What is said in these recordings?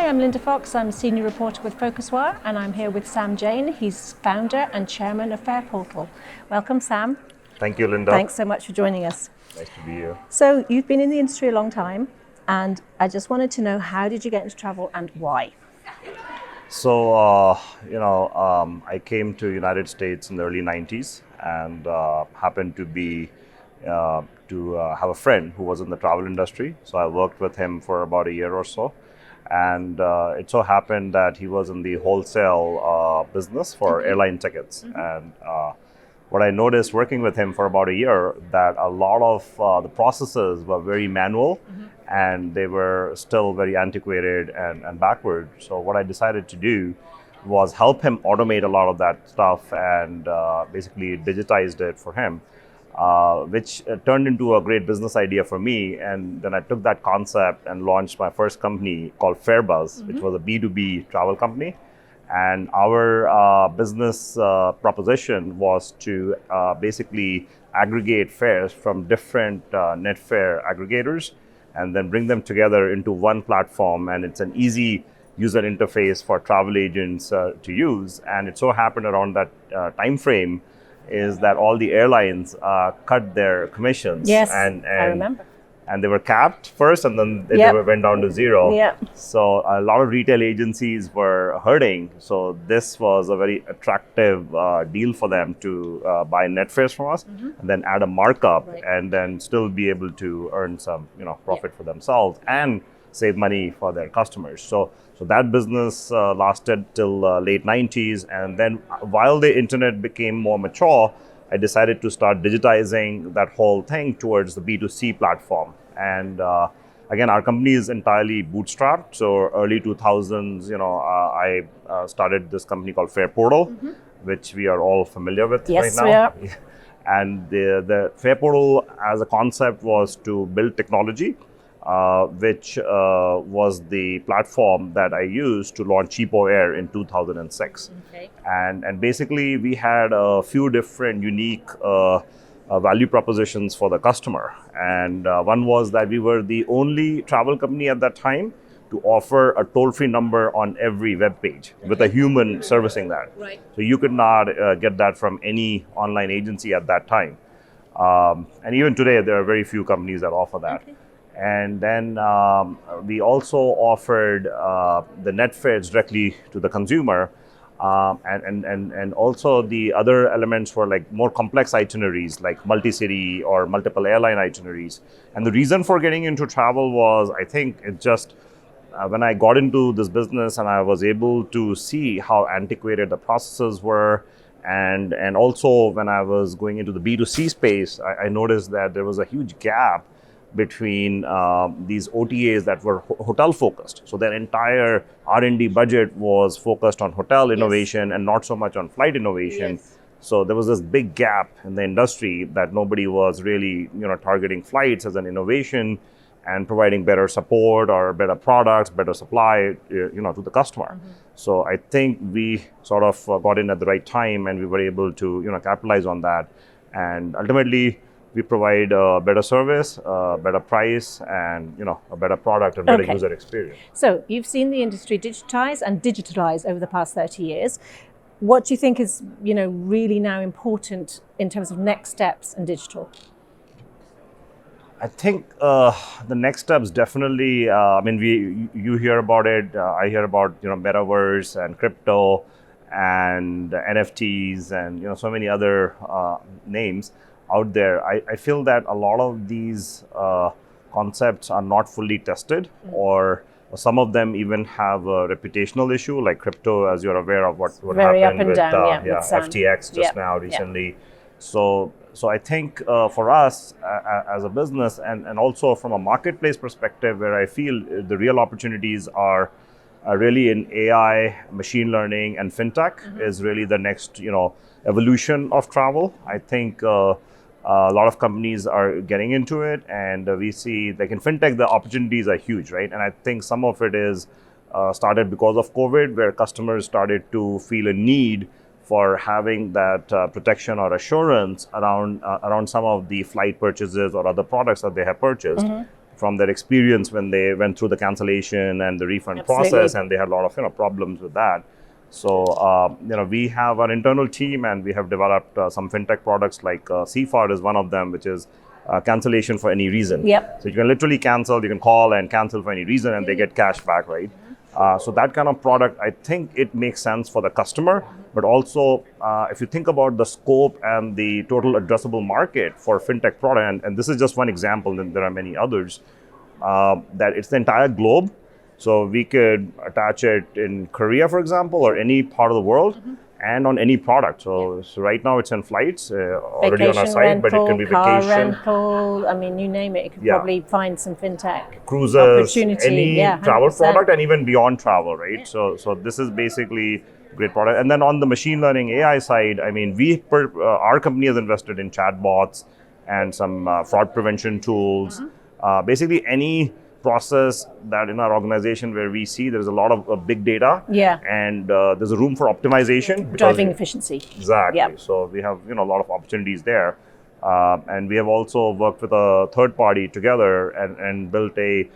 I'm Linda Fox. I'm a senior reporter with PhocusWire, and I'm here with Sam Jain. He's founder and chairman of Fareportal. Welcome, Sam. Thank you, Linda. Thanks so much for joining us. Nice to be here. So you've been in the industry a long time, and I just wanted to know, how did you get into travel and why? So, I came to United States in the early 90s and happened to be have a friend who was in the travel industry. So I worked with him for about a year or so. And it so happened that he was in the wholesale business for airline tickets. And what I noticed working with him for about a year, that a lot of the processes were very manual and they were still very antiquated and backward. So what I decided to do was help him automate a lot of that stuff and basically digitized it for him, which turned into a great business idea for me. And then I took that concept and launched my first company called Fairbuzz, which was a B2B travel company. And our business proposition was to basically aggregate fares from different net fare aggregators and then bring them together into one platform. And it's an easy user interface for travel agents to use. And it so happened around that time frame is that all the airlines cut their commissions. Yes, I remember. And they were capped first, and then they went down to zero. So a lot of retail agencies were hurting. So this was a very attractive deal for them to buy net fares from us, and then add a markup, and then still be able to earn some, profit for themselves and save money for their customers. So that business lasted till late 90s, and then while the internet became more mature, I decided to start digitizing that whole thing towards the B2C platform. And again, our company is entirely bootstrapped. So early 2000s, I started this company called Fareportal, which we are all familiar with right now. Yes, we are. And the Fareportal as a concept was to build technology, which was the platform that I used to launch Cheapo Air in 2006. And basically, we had a few different unique value propositions for the customer. And one was that we were the only travel company at that time to offer a toll-free number on every web page with a human servicing that. So you could not get that from any online agency at that time. And even today, there are very few companies that offer that. And then we also offered the net fares directly to the consumer. And also the other elements were like more complex itineraries, like multi-city or multiple airline itineraries. And the reason for getting into travel was, I think it just, when I got into this business and I was able to see how antiquated the processes were, and also when I was going into the B2C space, I noticed that there was a huge gap between these OTAs that were hotel focused. So their entire R&D budget was focused on hotel innovation and not so much on flight innovation. So there was this big gap in the industry that nobody was really, targeting flights as an innovation and providing better support or better products, better supply, to the customer. So I think we sort of got in at the right time, and we were able to, capitalize on that. And ultimately, we provide a better service, better price, and a better product and better user experience. So you've seen the industry digitize and digitalize over the past 30 years. What do you think is really now important in terms of next steps in digital? I think the next steps definitely. You hear about it. I hear about metaverse and crypto and NFTs and so many other names out there. I feel that a lot of these concepts are not fully tested, or some of them even have a reputational issue, like crypto, as you're aware of what Very happened with FTX just now recently. So I think for us as a business and also from a marketplace perspective, where I feel the real opportunities are really in AI, machine learning, and fintech is really the next evolution of travel. I think a lot of companies are getting into it, and we see like in fintech the opportunities are huge, right? And I think some of it is started because of COVID, where customers started to feel a need for having that protection or assurance around some of the flight purchases or other products that they have purchased. from their experience when they went through the cancellation and the refund Absolutely. process, and they had a lot of problems with that. So we have our internal team, and we have developed some fintech products like CFAR is one of them, which is cancellation for any reason. Yep. So you can literally cancel, you can call and cancel for any reason, and they get cash back, right? So that kind of product, I think it makes sense for the customer, but also if you think about the scope and the total addressable market for fintech product, and this is just one example, and there are many others, that it's the entire globe. So we could attach it in Korea, for example, or any part of the world, and on any product. So right now it's in flights already on our Vacation site, but it can be car vacation, rental. I mean, you name it. You could probably find some fintech cruises, opportunity. any Yeah, travel 100%. product, and even beyond travel, right? So this is basically great product. And then on the machine learning AI side, I mean, our company has invested in chatbots and some fraud prevention tools. Basically, any process that in our organization where we see there's a lot of big data, and there's a room for optimization, driving efficiency. Exactly. Yep. So we have a lot of opportunities there, and we have also worked with a third party together and built a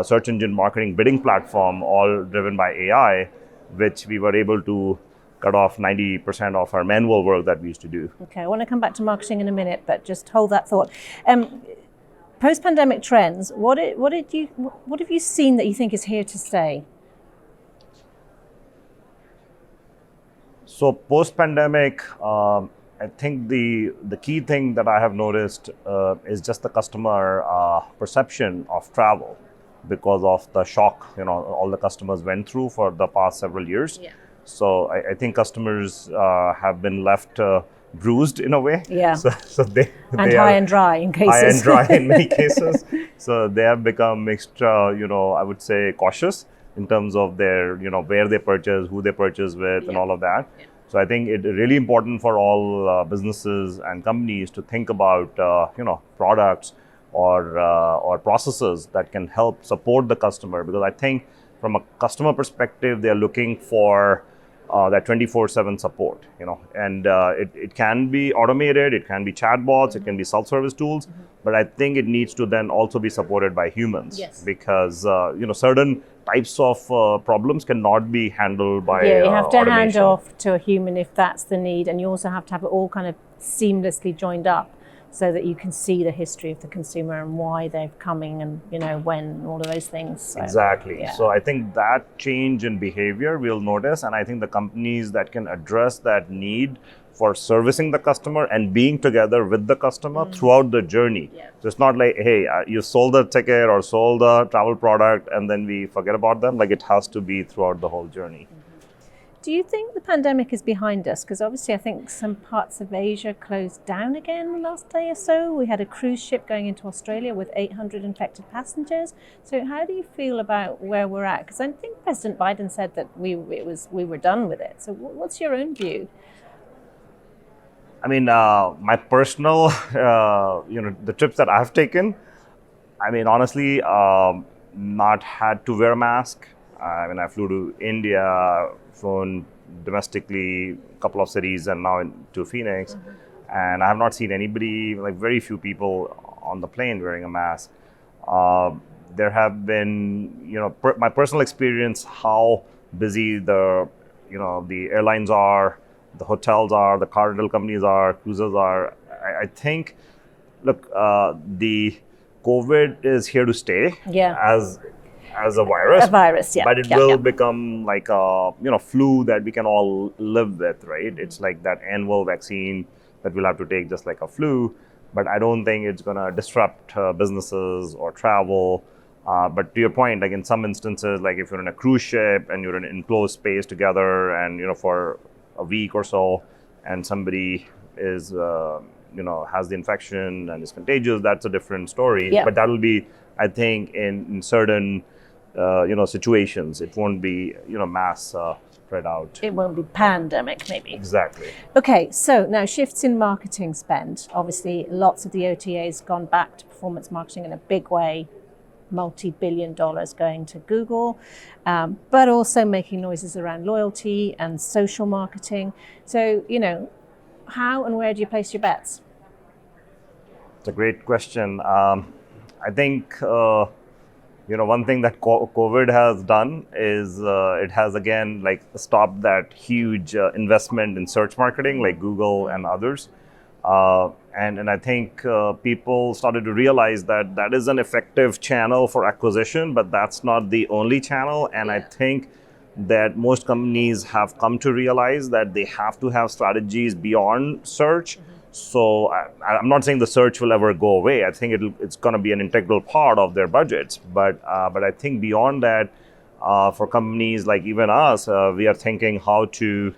search engine marketing bidding platform, all driven by AI, which we were able to cut off 90% of our manual work that we used to do. Okay, I want to come back to marketing in a minute, but just hold that thought. Post-pandemic trends, what have you seen that you think is here to stay? So post-pandemic, I think the key thing that I have noticed is just the customer perception of travel, because of the shock all the customers went through for the past several years. Yeah. So I think customers have been left bruised in a way. Yeah. So they high and dry in cases. High and dry in many cases. So they have become extra, I would say, cautious in terms of their, where they purchase, who they purchase with, and all of that. Yeah. So I think it's really important for all businesses and companies to think about, products or processes that can help support the customer, because I think from a customer perspective, they're looking for that 24/7 support, and it can be automated, it can be chatbots, it can be self-service tools, but I think it needs to then also be supported by humans. Yes. Because certain types of problems cannot be handled by you have to hand automation. off to a human if that's the need, and you also have to have it all kind of seamlessly joined up, so that you can see the history of the consumer and why they're coming and when and all of those things. So, Exactly. yeah. So I think that change in behavior we'll notice, and I think the companies that can address that need for servicing the customer and being together with the customer throughout the journey. Yeah. So it's not like, hey, you sold the ticket or sold the travel product and then we forget about them. Like, it has to be throughout the whole journey. Do you think the pandemic is behind us? Because obviously I think some parts of Asia closed down again the last day or so. We had a cruise ship going into Australia with 800 infected passengers. So how do you feel about where we're at? Because I think President Biden said that we were done with it. So what's your own view? I mean, my personal, the trips that I've taken, I mean, honestly, not had to wear a mask. I mean, I flew to India, flown domestically, a couple of cities, and now to Phoenix. And I have not seen anybody, like very few people on the plane wearing a mask. There have been, my personal experience, how busy the airlines are, the hotels are, the car rental companies are, cruises are. I think, look, the COVID is here to stay. Yeah. As a virus. A virus, yeah. But it will become like a flu that we can all live with, right? It's like that annual vaccine that we'll have to take, just like a flu. But I don't think it's going to disrupt businesses or travel. But to your point, like in some instances, like if you're in a cruise ship and you're in an enclosed space together, and for a week or so, and somebody is has the infection and is contagious, that's a different story. Yeah. But that'll be, I think, in certain situations, it won't be mass spread out. It won't be pandemic, maybe. Exactly. Okay, so now shifts in marketing spend. Obviously, lots of the OTAs gone back to performance marketing in a big way. Multi-billion dollars going to Google, but also making noises around loyalty and social marketing. So, how and where do you place your bets? It's a great question. I think one thing that COVID has done is it has again like stopped that huge investment in search marketing like Google and others. And I think people started to realize that that is an effective channel for acquisition, but that's not the only channel. And I think that most companies have come to realize that they have to have strategies beyond search. So I'm not saying the search will ever go away. I think it's going to be an integral part of their budgets. But I think beyond that, for companies like even us, we are thinking how to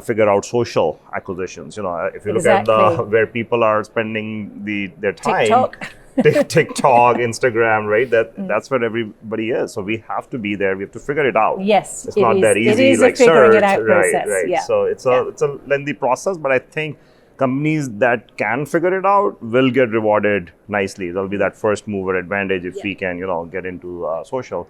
figure out social acquisitions. If you look at where people are spending their time, TikTok, Instagram, right? That's where everybody is. So we have to be there. We have to figure it out. Yes, it's not that easy. It is like a figuring search, it out process. Right. Yeah. So it's a lengthy process, but I think companies that can figure it out will get rewarded nicely. There'll be that first mover advantage if we can, get into social.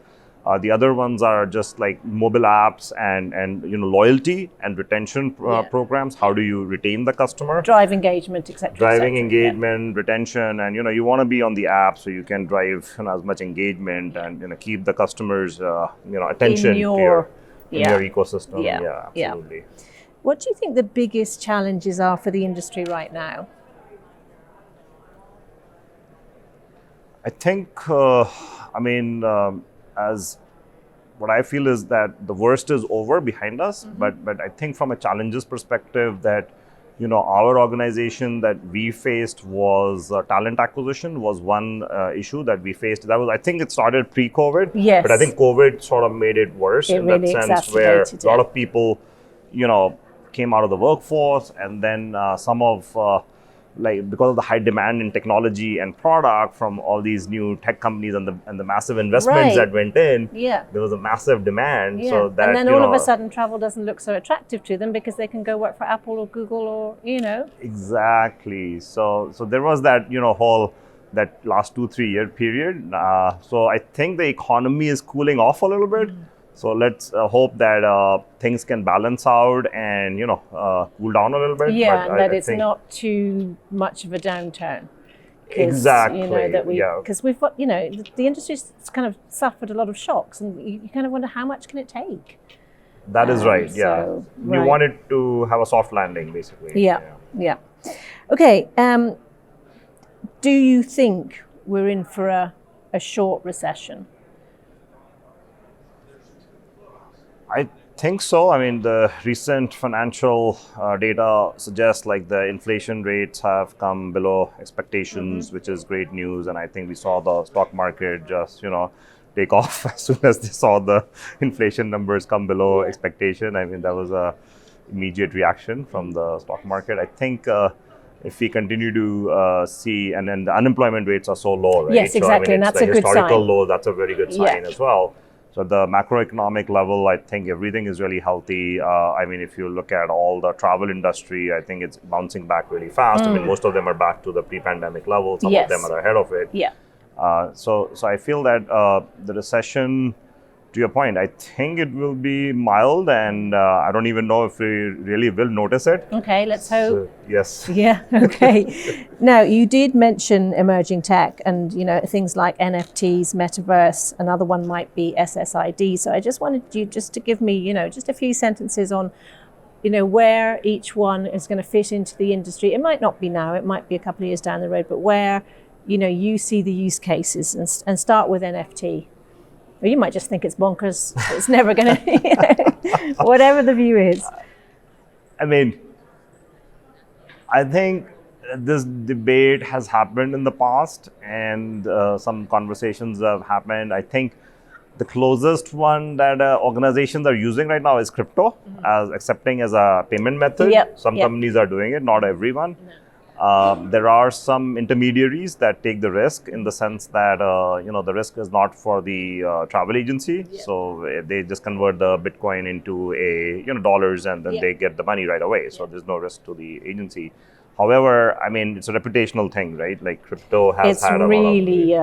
The other ones are just like mobile apps and loyalty and retention programs. How do you retain the customer? Drive engagement, etc. Driving engagement, retention, and you want to be on the app so you can drive as much engagement and keep the customers attention in your ecosystem. Yeah, absolutely. Yeah. What do you think the biggest challenges are for the industry right now? I think, as what I feel is that the worst is over behind us, but I think from a challenges perspective that our organization that we faced was talent acquisition was one issue that we faced. I think it started pre-COVID, yes, but I think COVID sort of made it worse in really that sense where a lot of people came out of the workforce, and then some of because of the high demand in technology and product from all these new tech companies and the massive investments that went in, there was a massive demand. So that, and then all of a sudden travel doesn't look so attractive to them because they can go work for Apple or Google or Exactly. So there was that that last 2-3 year period. So I think the economy is cooling off a little bit. So let's hope that things can balance out and cool down a little bit. Yeah, but and that it's not too much of a downturn. Exactly. Because we've got the industry's kind of suffered a lot of shocks, and you kind of wonder how much can it take. That is right. Yeah, you want it to have a soft landing, basically. Yeah. Okay. Do you think we're in for a short recession? I think so. I mean, the recent financial data suggests like the inflation rates have come below expectations, which is great news. And I think we saw the stock market just, take off as soon as they saw the inflation numbers come below expectation. I mean, that was a immediate reaction from the stock market. I think if we continue to see, and then the unemployment rates are so low, right? Yes, exactly. So, and that's a good sign. Historical low, that's a very good sign as well. So the macroeconomic level, I think everything is really healthy. If you look at all the travel industry, I think it's bouncing back really fast. I mean, most of them are back to the pre-pandemic level. Some of them are ahead of it. Yeah. So I feel that the recession, to your point, I think it will be mild, and I don't even know if we really will notice it. Okay, let's hope. So, yes. Yeah. Okay. Now, you did mention emerging tech, and things like NFTs, metaverse. Another one might be SSID. So I just wanted you just to give me, just a few sentences on, where each one is going to fit into the industry. It might not be now. It might be a couple of years down the road, but where you see the use cases, and start with NFT. Or you might just think it's bonkers. It's never going to, whatever the view is. I mean, I think this debate has happened in the past, and some conversations have happened. I think the closest one that organizations are using right now is crypto, as accepting as a payment method. Some companies are doing it, not everyone. There are some intermediaries that take the risk in the sense that the risk is not for the travel agency, so they just convert the Bitcoin into dollars, and then they get the money right away. So there's no risk to the agency. However, I mean, it's a reputational thing, right? Like crypto has had a really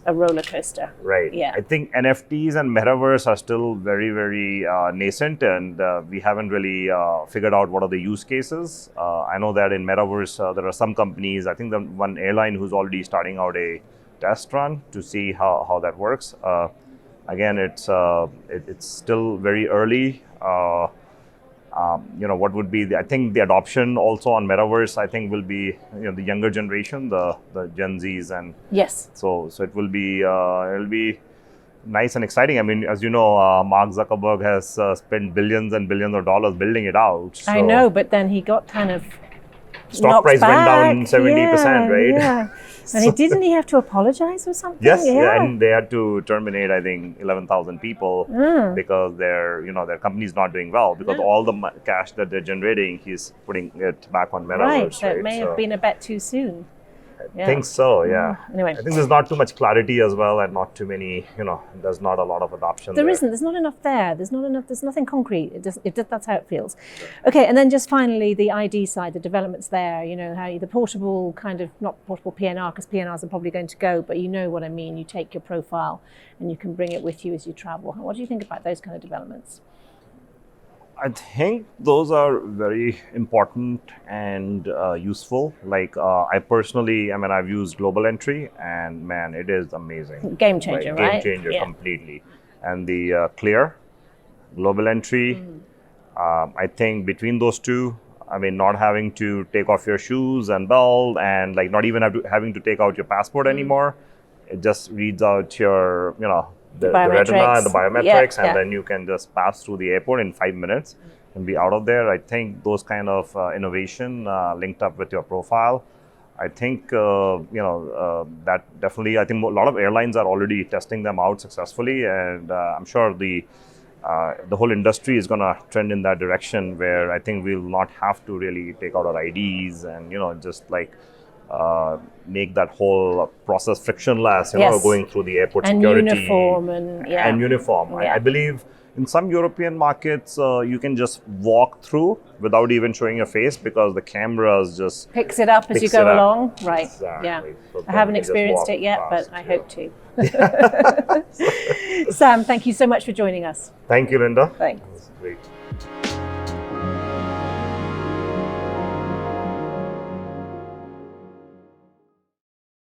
a roller coaster. Right. Yeah. I think NFTs and metaverse are still very, very nascent, and we haven't really figured out what are the use cases. I know that in metaverse, there are some companies, I think the one airline who's already starting out a test run to see how that works. Again, it's still very early. What would be I think the adoption also on metaverse, I think, will be the younger generation, the Gen Zs, and yes, so it will be it'll be nice and exciting. I mean, as you know, Mark Zuckerberg has spent billions and billions of dollars building it out. So I know, but then he got kind of stock price went down 70%, yeah, right? Yeah. And didn't he have to apologize or something? Yes, yeah, and they had to terminate, I think, 11,000 people because their company's not doing well, because all the cash that they're generating, he's putting it back on metaverse. Right, so it may have been a bet too soon. I think so, yeah. Anyway, I think there's not too much clarity as well, and not too many, there's not a lot of adoption. There isn't. There's not enough there. There's nothing concrete. That's how it feels. Okay, and then just finally, the ID side, the developments there, how the portable kind of, not portable PNR, because PNRs are probably going to go, but you know what I mean. You take your profile and you can bring it with you as you travel. What do you think about those kind of developments? I think those are very important and useful. Like I personally, I've used Global Entry, and man, it is amazing. Game changer, right? Game changer, completely. And the Clear, Global Entry, I think between those two, not having to take off your shoes and belt, and like not even having to take out your passport anymore, it just reads out your, the retina and the biometrics, and then you can just pass through the airport in 5 minutes and be out of there. I think those kind of innovation linked up with your profile, I think that definitely, I think a lot of airlines are already testing them out successfully, and I'm sure the whole industry is going to trend in that direction, where I think we'll not have to really take out our IDs and just like make that whole process frictionless, going through the airport and security. Uniform. I believe in some European markets, you can just walk through without even showing your face, because the cameras just picks it up as you go along. Right. Exactly. Yeah. So I haven't experienced it yet, past, but I hope to. Sam, thank you so much for joining us. Thank you, Linda. Thanks. That was great.